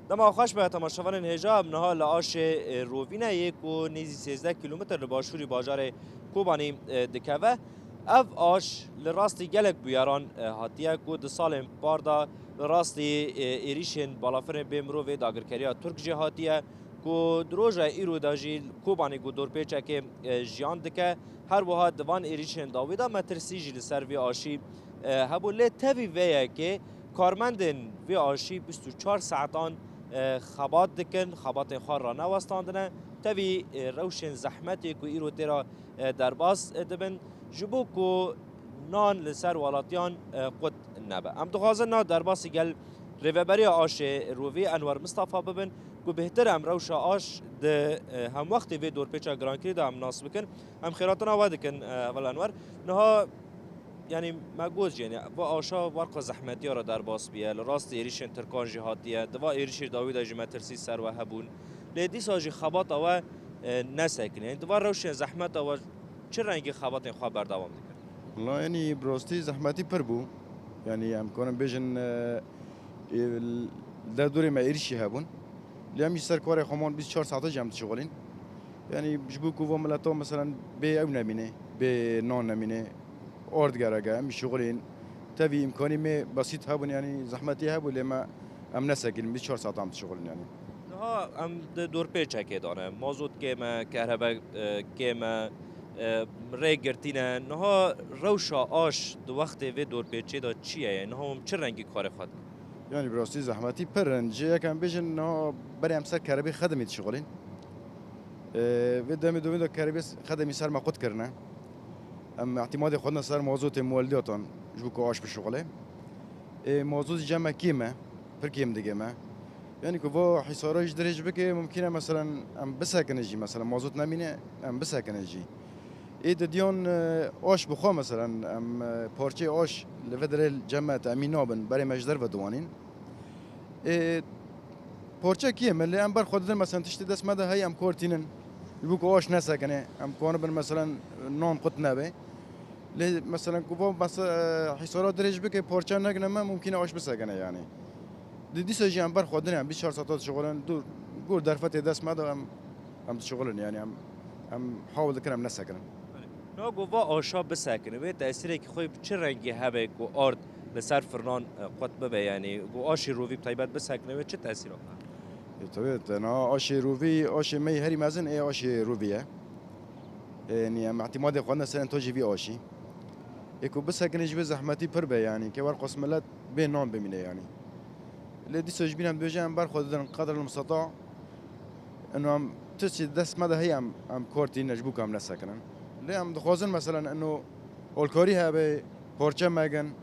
دما خوش به تماشاوان هجاب نها لعاش رووینه یک و نیزی 13 کیلومتر لباشوری باجار کوبانی دکوه اف آش لراستی گلک بیاران هاتیه کو د سال پاردا لراستی ایریشن بالافرن بیمرو و داگرکریا ترک جه هاتیه کو دروژه ایرو داجی کوبانی کو دور پیچه که جیان دکه هر وها دوان ایریشن داویدا مترسی جی لسر وی آشی هبو لی تاوی ویه که کارمندن وی آشی 24 ساعتان خبات دکن خبات خار را نوستاندنه تاوی روشن زحمتی کو ایرو تیرا درباس دبن جبو کو نان لسر ولاتیان قد نبه ام دخوازن نا درباسی گل ریوبری آش روی انوار مصطفى ببن کو بهتر ام روش آش ده هم وقت وی دور پیچا گرانکری ده هم ناس بکن هم خیراتنا وادکن اول انوار نها يعني ما جوز يعني با آشا ورق زحمتی را در باس بیه راست ایریشن ترکان جهاتیه دوا ایریش داوید جمترسی سر و هبون لیدی ساجی خبات او نسکنه يعني دوا روش زحمت او چه رنگی خبات خواه بردوام دیگر والله يعني بروستي زحمتي بربو يعني ام كونن بيجن در دوري ما إيرشي هابون لأم يسر كواري خمان 24 ساعة جمع شغالين يعني بجبو كوفا ملاتو مثلا بي او نمينه بي نون نمينه أرد جرجة مش شغالين تبي إمكاني ما بسيط هابون يعني زحمتي هابون لما ام نسكن 24 ساعة عم تشغلين يعني نها ام دور پیچه که دانه مازوت که ما کهرباء که ما ریگرتینه نها روشا آش دو وقت وی دور پیچه دا چیه نها هم چه رنگی کار خود يعني بروستي زحمتي برنجي كان بيجن إنه بري أمسك كهربي خدمة شغالين بدأ مدومين ده كهربي خدمة صار ما قد كرنا أم اعتماد خدنا صار موضوع مولداتن جو كواش بشغله موضوع جمع كيمة پر كيم دقيقة ما يعني كوا حصارش درج بك ممكن مثلا أم بسكن يجي مثلا موضوع نمينة أم بسكن يجي ده ديون آش بخوا مثلا أم پارچه آش لفدر الجمع تأمين نابن برای مجدر و دوانين پارچه کیه ملی ام بر خودن مثلا تشتی دست مده هی ام کورتینن يبوك آش نسکنه ام کانو بن مثلا نان قط نبه لی مثلا کوبا مثلا حصارات درج بك پارچه نگنه ما ممكن آش بسکنه يعني دي سجي ام بر خودن ام 24 ساعات شغلن دور گور درفت دست مده ام شغلن يعني ام حاول ذكر نسکنه نا گوا آشا بسکنه به تأثیری که خوی چه رنگی هبه گو آرد لسر فرنان قطبه به یعنی گو آشی روی بتایبت بسکنه به چه تأثیر آخر؟ طبعا أنا أشي روفي أشي مي هري مازن إيه أشي روفية يعني ام اعتماد قلنا سنة توجي في أشي إيكو بس هكذا نجيب زحمتي بربة يعني كوار قسملات بين نون بمينة يعني اللي دي سجبين هم بيجي هم برخد قدر المستطاع إنه هم تسي دس ماذا هي ام كورتي نجبوك هم نسكنن اللي هم دخوزن مثلا إنه الكوري هبه بورچه مگن